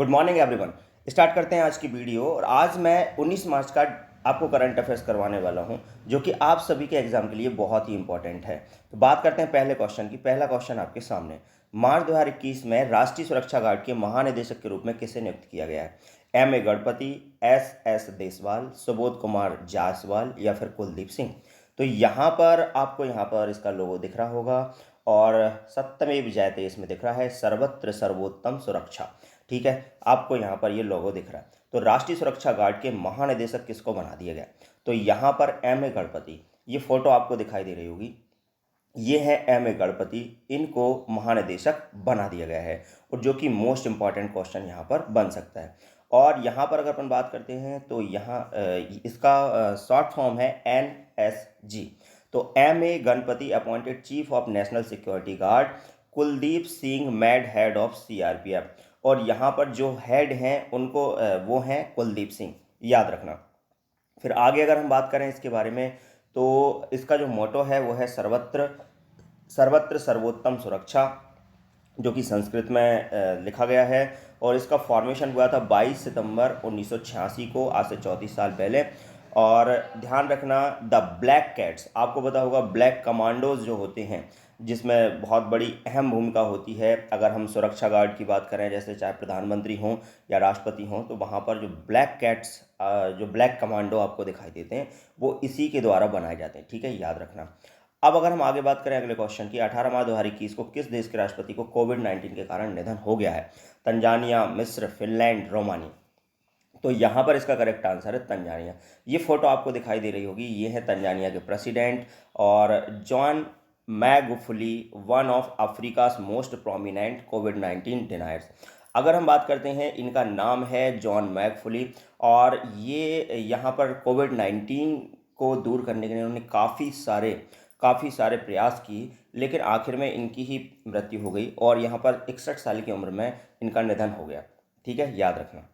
Good morning everyone. Start करते हैं आज की वीडियो। और आज मैं 19 मार्च का आपको करंट अफेयर्स करवाने वाला हूं, जो कि आप सभी के एग्जाम के लिए बहुत ही इंपॉर्टेंट है। तो बात करते हैं पहले क्वेश्चन की। पहला क्वेश्चन आपके सामने, मार्च 2021 में राष्ट्रीय सुरक्षा गार्ड के महानिदेशक के रूप में किसे नियुक्त किया गया है? M A Ganapathy, S S Deswal, Subodh Kumar Jaiswal या फिर कुलदीप सिंह? तो यहाँ पर आपको यहाँ पर इसका लोगो दिख रहा होगा और सत्यमेव जयते इसमें दिख रहा है, सर्वत्र सर्वोत्तम सुरक्षा। ठीक है, आपको यहाँ पर ये लोगो दिख रहा है। तो राष्ट्रीय सुरक्षा गार्ड के महानिदेशक किसको बना दिया गया? तो यहाँ पर एम ए गणपति, ये फोटो आपको दिखाई दे रही होगी, ये है एम ए गणपति, इनको महानिदेशक बना दिया गया है। और जो कि मोस्ट इंपॉर्टेंट क्वेश्चन यहाँ पर बन सकता है। और यहाँ पर अगर अपन बात करते हैं तो यहाँ इसका शॉर्ट फॉर्म है NSG। तो M A Ganapathy appointed chief of national security guard, Kuldeep Singh made head of CRPF। और यहाँ पर जो हेड हैं उनको वो हैं कुलदीप सिंह, याद रखना। फिर आगे अगर हम बात करें इसके बारे में, तो इसका जो मोटो है वो है सर्वत्र सर्वत्र सर्वोत्तम सुरक्षा, जो कि संस्कृत में लिखा गया है। और इसका फॉर्मेशन हुआ था 22 सितंबर 1986 को, आज से 34 साल पहले। और ध्यान रखना, द ब्लैक कैट्स, आपको पता होगा ब्लैक कमांडोज जो होते हैं, जिसमें बहुत बड़ी अहम भूमिका होती है। अगर हम सुरक्षा गार्ड की बात करें, जैसे चाहे प्रधानमंत्री हों या राष्ट्रपति हों, तो वहाँ पर जो ब्लैक कैट्स, जो ब्लैक कमांडो आपको दिखाई देते हैं, वो इसी के द्वारा बनाए जाते हैं। ठीक है, याद रखना। अब अगर हम आगे बात करें अगले क्वेश्चन की, 18 मार्च 2021 को किस देश के राष्ट्रपति को कोविड-19 के कारण निधन हो गया है? तंजानिया, मिस्र, फिनलैंड, रोमानी? तो यहाँ पर इसका करेक्ट आंसर है तंजानिया। ये फोटो आपको दिखाई दे रही होगी, ये है तंजानिया के प्रेसिडेंट और John Magufuli, one of Africa's most prominent कोविड-19 डिनायर्स। अगर हम बात करते हैं, इनका नाम है जॉन मैगुफुली। और ये यहाँ पर कोविड-19 को दूर करने के लिए उन्होंने काफ़ी सारे प्रयास किए, लेकिन आखिर में इनकी ही मृत्यु हो गई और यहाँ पर 61 साल की उम्र में इनका निधन हो गया। ठीक है, याद रखना।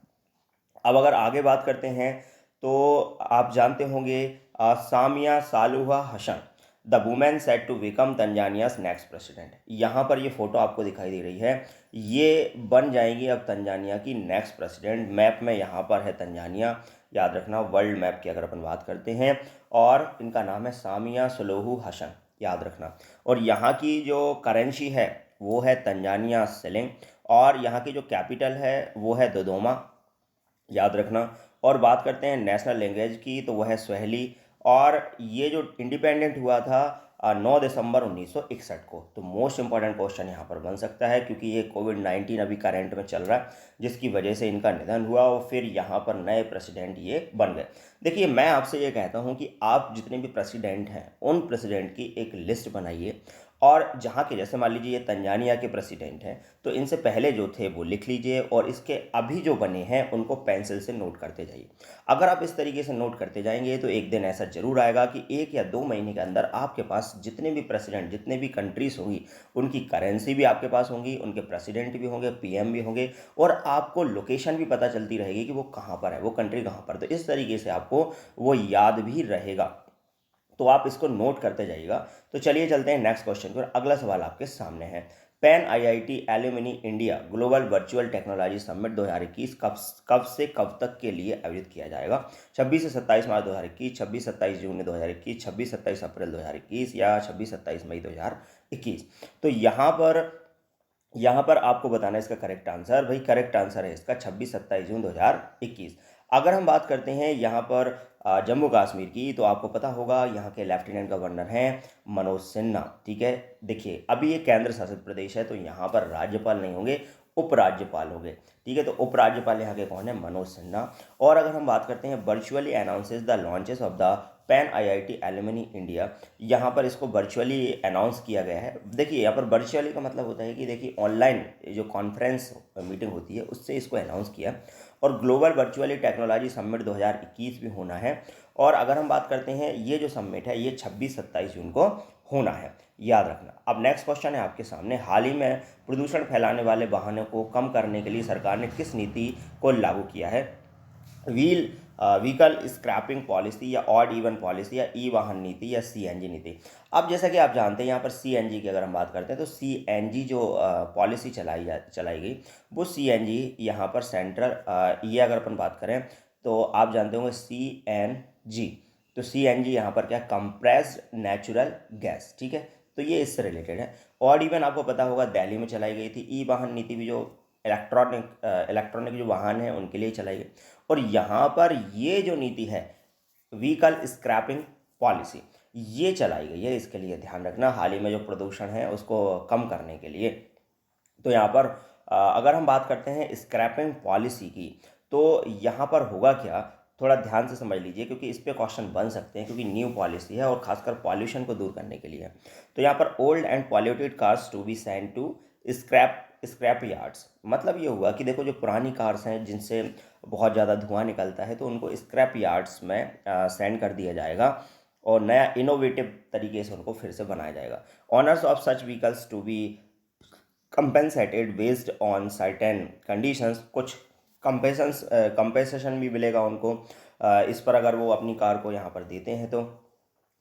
अब अगर आगे बात करते हैं तो आप जानते होंगे Samia Suluhu Hassan, the women set to become Tanzania's next president. यहाँ पर ये फोटो आपको दिखाई दे रही है, ये बन जाएंगी अब तंजानिया की नेक्स्ट प्रेसिडेंट। मैप में यहाँ पर है तंजानिया, याद रखना, वर्ल्ड मैप की अगर अपन बात करते हैं। और इनका नाम है सामिया सुलूहू हसन, याद रखना। और यहाँ की जो करेंसी है वो है तंजानिया शिलिंग। और यहाँ की जो कैपिटल है वो है दोदोमा, याद रखना। और बात करते हैं नेशनल लैंग्वेज की, तो वह है स्वाहिली। और ये जो इंडिपेंडेंट हुआ था 9 दिसंबर 1961 को। तो मोस्ट इंपॉर्टेंट क्वेश्चन यहाँ पर बन सकता है, क्योंकि ये कोविड-19 अभी करंट में चल रहा है, जिसकी वजह से इनका निधन हुआ और फिर यहाँ पर नए प्रेसिडेंट ये बन गए। देखिए, मैं आपसे ये कहता हूँ कि आप जितने भी प्रेसिडेंट हैं उन प्रेसिडेंट की एक लिस्ट बनाइए, और जहाँ के, जैसे मान लीजिए ये तंजानिया के प्रेसिडेंट हैं, तो इनसे पहले जो थे वो लिख लीजिए, और इसके अभी जो बने हैं उनको पेंसिल से नोट करते जाइए। अगर आप इस तरीके से नोट करते जाएंगे तो एक दिन ऐसा जरूर आएगा कि 1 या 2 महीने के अंदर आपके पास जितने भी प्रेसिडेंट, जितने भी कंट्रीज होंगी, उनकी करेंसी भी आपके पास होंगी, उनके प्रेसिडेंट भी होंगे, PM भी होंगे, और आपको लोकेशन भी पता चलती रहेगी कि वो कहाँ पर है, वो कंट्री कहाँ पर। तो इस तरीके से आपको वो याद भी रहेगा, तो आप इसको नोट करते जाइएगा। तो चलिए चलते हैं नेक्स्ट क्वेश्चन पर। अगला सवाल आपके सामने है, pan IIT alumni India global virtual technology summit 2021 कब से कब तक के लिए आयोजित किया जाएगा? 26 से 27 मार्च 2021, 26-27 जून 2021, 26-27 अप्रैल 2021 या 26-27 मई 2021? तो यहाँ पर आपको बताना है इसका करेक्ट आंसर। भाई करेक्ट आंसर है इसका 26-27 जून 2021। अगर हम बात करते हैं यहाँ पर जम्मू कश्मीर की, तो आपको पता होगा यहाँ के लेफ्टिनेंट गवर्नर हैं मनोज सिन्हा। ठीक है, देखिए अभी ये केंद्र शासित प्रदेश है, तो यहाँ पर राज्यपाल नहीं होंगे, उपराज्यपाल होंगे। ठीक है, तो उपराज्यपाल यहाँ के कौन है? मनोज सिन्हा। और अगर हम बात करते हैं virtually announces the launches of the pan IIT alumni India, यहाँ पर इसको वर्चुअली अनाउंस किया गया है। देखिए यहाँ पर वर्चुअली का मतलब होता है कि देखिए ऑनलाइन जो कॉन्फ्रेंस मीटिंग होती है उससे इसको अनाउंस किया। और ग्लोबल वर्चुअली टेक्नोलॉजी समिट 2021 भी होना है। और अगर हम बात करते हैं, ये जो समिट है ये 26-27 जून को होना है, याद रखना। अब नेक्स्ट क्वेश्चन है आपके सामने, हाल ही में प्रदूषण फैलाने वाले वाहनों को कम करने के लिए सरकार ने किस नीति को लागू किया है? व्हील व्हीकल स्क्रैपिंग पॉलिसी या ऑड इवन पॉलिसी या ई वाहन नीति या सीएनजी नीति। अब जैसा कि आप जानते हैं यहाँ पर सीएनजी की अगर हम बात करते हैं तो सीएनजी जो पॉलिसी चलाई गई वो सीएनजी यहाँ पर सेंट्रल ये अगर अपन बात करें तो आप जानते होंगे सीएनजी। तो सीएनजी यहाँ पर क्या, कंप्रेस्ड नेचुरल गैस, ठीक है। तो ये इससे रिलेटेड है। ऑड इवन आपको पता होगा दिल्ली में चलाई गई थी। ई वाहन नीति भी जो इलेक्ट्रॉनिक जो वाहन हैं उनके लिए चलाई गई। और यहाँ पर ये जो नीति है व्हीकल स्क्रैपिंग पॉलिसी ये चलाई गई है, इसके लिए ध्यान रखना, हाल ही में जो प्रदूषण है उसको कम करने के लिए। तो यहाँ पर अगर हम बात करते हैं स्क्रैपिंग पॉलिसी की तो यहाँ पर होगा क्या, थोड़ा ध्यान से समझ लीजिए क्योंकि इस पे क्वेश्चन बन सकते हैं, क्योंकि न्यू पॉलिसी है और खासकर पॉल्यूशन को दूर करने के लिए। तो यहाँ पर old and polluted cars to be send to scrap yards, मतलब ये हुआ कि देखो जो पुरानी कार्स हैं जिनसे बहुत ज़्यादा धुआं निकलता है तो उनको स्क्रैप यार्ड्स में सेंड कर दिया जाएगा और नया इनोवेटिव तरीके से उनको फिर से बनाया जाएगा। Owners of such vehicles to be compensated based on certain conditions, कुछ कंपेंसेशन भी मिलेगा उनको इस पर अगर वो अपनी कार को यहाँ पर देते हैं तो।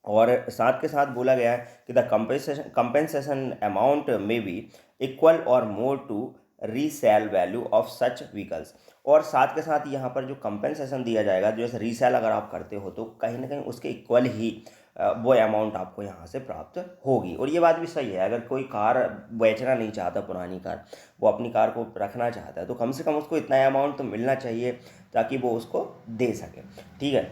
और साथ के साथ बोला गया है कि द कंपेंसेशन अमाउंट में be equal or more to resale value of such vehicles. और साथ के साथ यहाँ पर जो कंपेंसेशन दिया जाएगा, जैसे रीसेल अगर आप करते हो तो कहीं ना कहीं उसके इक्वल ही वो अमाउंट आपको यहाँ से प्राप्त होगी। और ये बात भी सही है, अगर कोई कार बेचना नहीं चाहता, पुरानी कार, वो अपनी कार को रखना चाहता है तो कम से कम उसको इतना अमाउंट तो मिलना चाहिए ताकि वो उसको दे सके, ठीक है।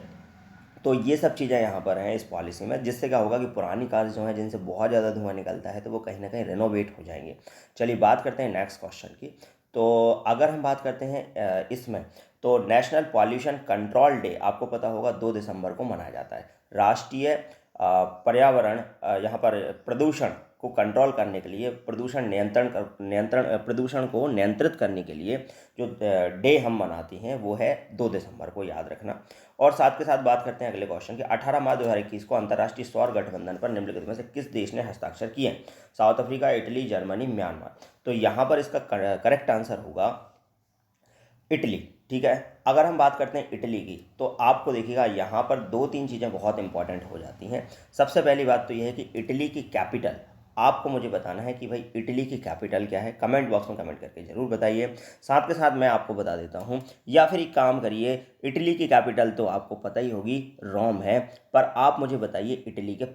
तो ये सब चीज़ें यहाँ पर हैं इस पॉलिसी में, जिससे क्या होगा कि पुरानी कार जो हैं जिनसे बहुत ज़्यादा धुआं निकलता है तो वो कहीं ना कहीं रेनोवेट हो जाएंगे। चलिए बात करते हैं नेक्स्ट क्वेश्चन की। तो अगर हम बात करते हैं इसमें तो नेशनल पॉल्यूशन कंट्रोल डे आपको पता होगा 2 दिसंबर को मनाया जाता है। राष्ट्रीय पर्यावरण यहाँ पर प्रदूषण को कंट्रोल करने के लिए, प्रदूषण को नियंत्रित करने के लिए जो डे हम मनाते हैं वो है 2 दिसंबर को, याद रखना। और साथ के साथ बात करते हैं अगले क्वेश्चन की। 18 मार्च 2021 को अंतर्राष्ट्रीय सौर गठबंधन पर निम्नलिखित में से किस देश ने हस्ताक्षर किए? South Africa, Italy, Germany, Myanmar. तो यहाँ पर इसका करेक्ट आंसर होगा इटली, ठीक है। अगर हम बात करते हैं इटली की तो आपको देखिएगा यहाँ पर 2-3 चीज़ें बहुत इंपॉर्टेंट हो जाती हैं। सबसे पहली बात तो यह है कि इटली की कैपिटल, आपको मुझे बताना है कि भाई इटली की कैपिटल क्या है, कमेंट बॉक्स में कमेंट करके ज़रूर बताइए। साथ के साथ मैं आपको बता देता हूँ, या फिर एक काम करिए, इटली की कैपिटल तो आपको पता ही होगी, रोम है, पर आप मुझे बताइए इटली के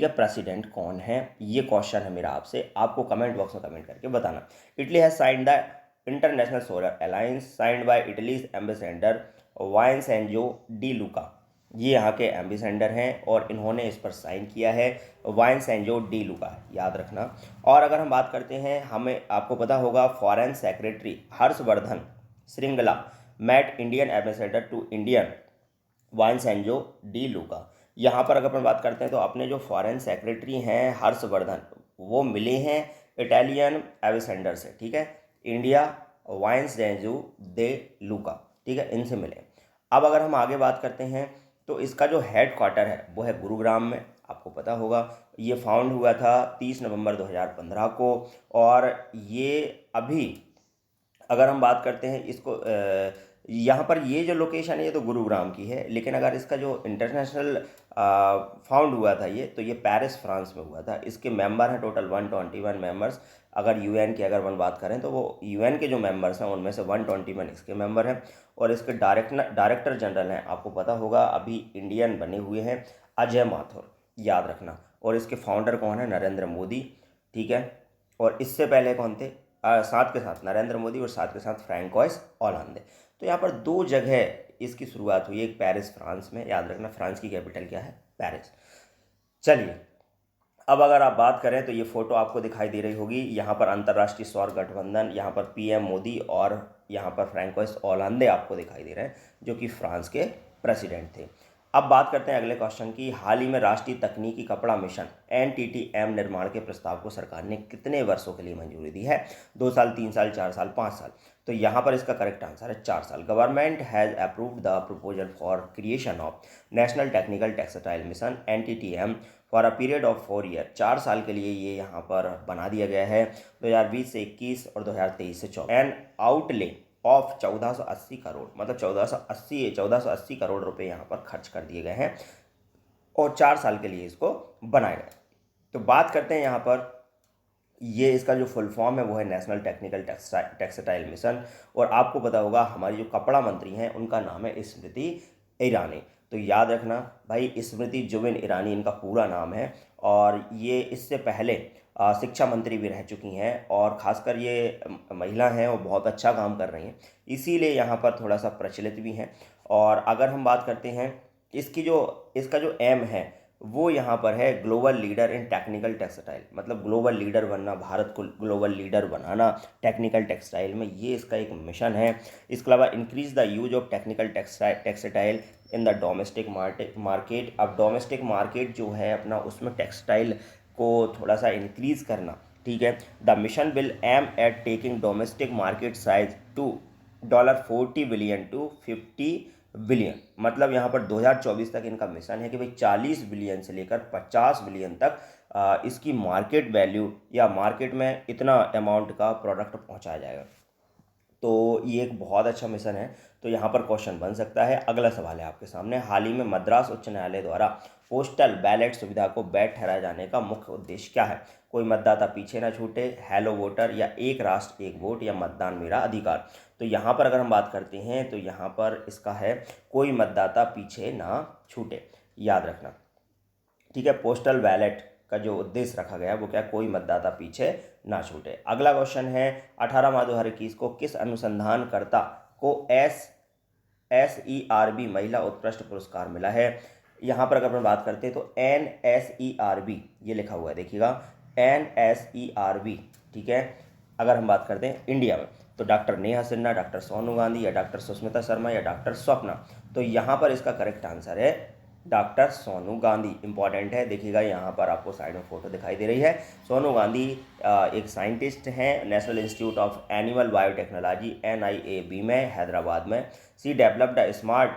प्रेसिडेंट कौन है, ये क्वेश्चन है मेरा आपसे, आपको कमेंट बॉक्स में कमेंट करके बताना। Italy has signed the International Solar Alliance signed by Italy's ambassador Vincenzo De Luca, ये यहाँ के एम्बेसडर हैं और इन्होंने इस पर साइन किया है, वाइंसेंजो डी लुका, याद रखना। और अगर हम बात करते हैं, हमें आपको पता होगा foreign secretary Harshvardhan Shringla met Indian ambassador to Indian Vincenzo De Luca. यहाँ पर अगर अपन बात करते हैं तो अपने जो फॉरेन सेक्रेटरी हैं हर्षवर्धन, वो मिले हैं इटालियन एम्बेसडर से, ठीक है, इंडिया वाइंसेंजो दे लुका, ठीक है, इनसे मिले। अब अगर हम आगे बात करते हैं तो इसका जो हेड क्वार्टर है वो है गुरुग्राम में, आपको पता होगा। ये फाउंड हुआ था 30 नवंबर 2015 को। और ये अभी अगर हम बात करते हैं इसको यहाँ पर ये जो लोकेशन है ये तो गुरुग्राम की है, लेकिन अगर इसका जो इंटरनेशनल फाउंड हुआ था ये, तो ये पेरिस फ्रांस में हुआ था। इसके मेंबर हैं टोटल 121 मेंबर्स। अगर यूएन की अगर हम बात करें तो वो यूएन के जो मेंबर्स हैं उनमें से 121 इसके मेंबर हैं। और इसके डायरेक्टर जनरल हैं, आपको पता होगा, अभी इंडियन बने हुए हैं, अजय माथुर, याद रखना। और इसके फाउंडर कौन है? नरेंद्र मोदी, ठीक है। और इससे पहले कौन थे? साथ के साथ नरेंद्र मोदी और साथ के साथ फ्रैंकोइस ओलांदे। तो यहाँ पर 2 जगह इसकी शुरुआत हुई, एक पेरिस फ्रांस में, याद रखना फ्रांस की कैपिटल क्या है? पेरिस। चलिए अब अगर आप बात करें तो ये फोटो आपको दिखाई दे रही होगी, यहाँ पर अंतर्राष्ट्रीय सौर गठबंधन, यहाँ पर पीएम मोदी और यहाँ पर फ्रैंकोइस ओलांदे आपको दिखाई दे रहे हैं जो कि फ्रांस के प्रेसिडेंट थे। अब बात करते हैं अगले क्वेश्चन की। हाल ही में राष्ट्रीय तकनीकी कपड़ा मिशन एनटीटीएम निर्माण के प्रस्ताव को सरकार ने कितने वर्षों के लिए मंजूरी दी है? 2 साल, 3 साल, 4 साल, 5 साल। तो यहाँ पर इसका करेक्ट आंसर है 4 साल। Government has approved the proposal for creation of national technical textile mission NTTM for a period of 4 year. 4 साल के लिए ये यहाँ पर बना दिया गया है, 2020 से 21 और 2023 से 24। एन आउटले ऑफ 1480 करोड़, मतलब 1480 करोड़ रुपए यहाँ पर खर्च कर दिए गए हैं और 4 साल के लिए इसको बनाया गया। तो बात करते हैं यहाँ पर, ये इसका जो फुल फॉर्म है वो है नेशनल टेक्निकल टेक्सटाइल मिशन। और आपको पता होगा हमारी जो कपड़ा मंत्री हैं उनका नाम है स्मृति ईरानी। तो याद रखना भाई, स्मृति जुबिन ईरानी इनका पूरा नाम है। और ये इससे पहले शिक्षा मंत्री भी रह चुकी हैं और ख़ासकर ये महिला हैं और बहुत अच्छा काम कर रही हैं, इसीलिए यहाँ पर थोड़ा सा प्रचलित भी हैं। और अगर हम बात करते हैं इसका जो एम है वो यहाँ पर है global leader in technical textile, मतलब ग्लोबल लीडर बनना, भारत को ग्लोबल लीडर बनाना टेक्निकल टेक्सटाइल में, ये इसका एक मिशन है। इसके अलावा increase the use of technical textile in the domestic market. अब डोमेस्टिक मार्केट जो है अपना, उसमें टेक्सटाइल को थोड़ा सा इंक्रीज़ करना, ठीक है। The mission will aim at taking domestic market size to $40 billion to 50 billion, मतलब यहाँ पर 2024 तक इनका मिशन है कि भाई 40 बिलियन से लेकर 50 बिलियन तक इसकी मार्केट वैल्यू या मार्केट में इतना अमाउंट का प्रोडक्ट पहुँचाया जाएगा। तो ये एक बहुत अच्छा मिशन है। तो यहाँ पर क्वेश्चन बन सकता है। अगला सवाल है आपके सामने, हाल ही में मद्रास उच्च न्यायालय द्वारा पोस्टल बैलेट सुविधा को वैध ठहराए जाने का मुख्य उद्देश्य क्या है? कोई मतदाता पीछे ना छूटे, हेलो वोटर, या एक राष्ट्र एक वोट, या मतदान मेरा अधिकार। तो यहाँ पर अगर हम बात करते हैं तो यहाँ पर इसका है कोई मतदाता पीछे ना छूटे, याद रखना, ठीक है। पोस्टल बैलेट का जो उद्देश्य रखा गया वो क्या, कोई मतदाता पीछे ना छूटे। अगला क्वेश्चन है, 18 माह 2021 को किस अनुसंधानकर्ता को SERB महिला उत्कृष्ट पुरस्कार मिला है? यहाँ पर अगर हम बात करते हैं तो NSERB ये लिखा हुआ है, देखिएगा NSERB, ठीक है। अगर हम बात करते हैं इंडिया में तो डॉक्टर नेहा सिन्हा, डॉक्टर सोनू गांधी, या डॉक्टर सुष्मिता शर्मा, या डॉक्टर स्वप्ना। तो यहाँ पर इसका करेक्ट आंसर है डॉक्टर सोनू गांधी। इंपॉर्टेंट है, देखिएगा यहाँ पर आपको साइड में फोटो दिखाई दे रही है। सोनू गांधी एक साइंटिस्ट हैं national institute of animal biotechnology NIAB में, हैदराबाद में। She developed a smart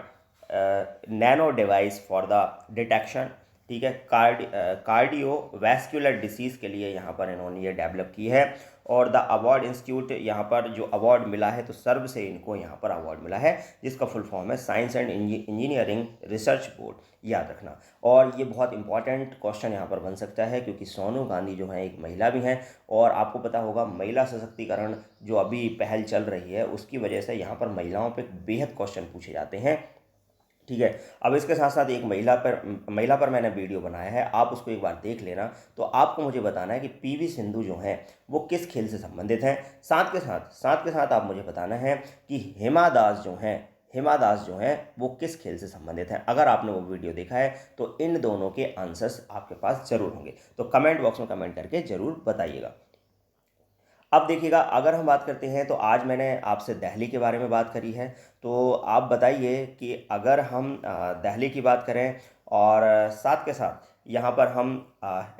nano device for the detection, ठीक है, कार्डियोवैस्कुलर डिसीज़ के लिए यहाँ पर इन्होंने ये डेवलप की है। और द अवार्ड इंस्टीट्यूट, यहाँ पर जो अवार्ड मिला है तो सर्व से इनको यहाँ पर अवार्ड मिला है, जिसका फुल फॉर्म है science and engineering research board, याद रखना। और ये बहुत इंपॉर्टेंट क्वेश्चन यहाँ पर बन सकता है क्योंकि सोनू गांधी जो है एक महिला भी हैं और आपको पता होगा महिला सशक्तिकरण जो अभी पहल चल रही है उसकी वजह से यहाँ पर महिलाओं पर बेहद क्वेश्चन पूछे जाते हैं, ठीक है। अब इसके साथ साथ एक महिला पर मैंने वीडियो बनाया है, आप उसको एक बार देख लेना। तो आपको मुझे बताना है कि PV सिंधु जो हैं वो किस खेल से संबंधित हैं। साथ के साथ आप मुझे बताना है कि हिमा दास जो हैं वो किस खेल से संबंधित हैं। अगर आपने वो वीडियो देखा है तो इन दोनों के आंसर्स आपके पास ज़रूर होंगे, तो कमेंट बॉक्स में कमेंट करके ज़रूर बताइएगा। अब देखिएगा, अगर हम बात करते हैं तो आज मैंने आपसे दिल्ली के बारे में बात करी है, तो आप बताइए कि अगर हम दिल्ली की बात करें और साथ के साथ यहाँ पर हम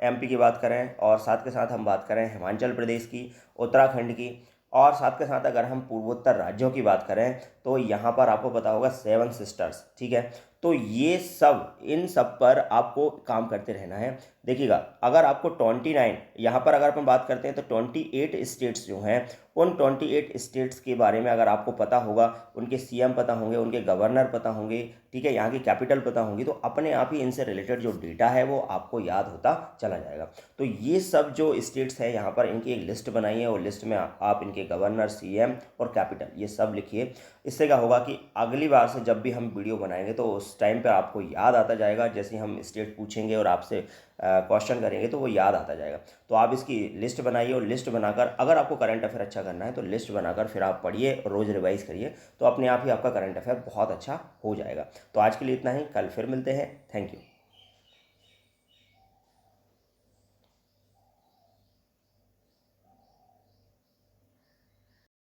MP की बात करें और साथ के साथ हम बात करें हिमाचल प्रदेश की, उत्तराखंड की, और साथ के साथ अगर हम पूर्वोत्तर राज्यों की बात करें तो यहाँ पर आपको पता होगा 7 सिस्टर्स, ठीक है। तो ये सब, इन सब पर आपको काम करते रहना है। देखिएगा, अगर आपको 29 यहाँ पर अगर अपन बात करते हैं तो 28 स्टेट्स जो हैं उन 28 स्टेट्स के बारे में अगर आपको पता होगा, उनके CM पता होंगे, उनके गवर्नर पता होंगे, ठीक है, यहाँ की कैपिटल पता होंगी, तो अपने आप ही इनसे रिलेटेड जो डेटा है वो आपको याद होता चला जाएगा। तो ये सब जो स्टेट्स हैं यहाँ पर इनकी एक लिस्ट बनाई है और लिस्ट में आप इनके गवर्नर, CM और कैपिटल ये सब लिखिए। इससे क्या होगा कि अगली बार से जब भी हम वीडियो बनाएंगे तो उस टाइम पे आपको याद आता जाएगा, जैसे हम स्टेट पूछेंगे और आपसे क्वेश्चन करेंगे तो वो याद आता जाएगा। तो आप इसकी लिस्ट बनाइए और लिस्ट बनाकर, अगर आपको करंट अफेयर अच्छा करना है तो लिस्ट बनाकर फिर आप पढ़िए, रोज़ रिवाइज करिए, तो अपने आप ही आपका करंट अफेयर बहुत अच्छा हो जाएगा। तो आज के लिए इतना ही, कल फिर मिलते हैं। Thank you.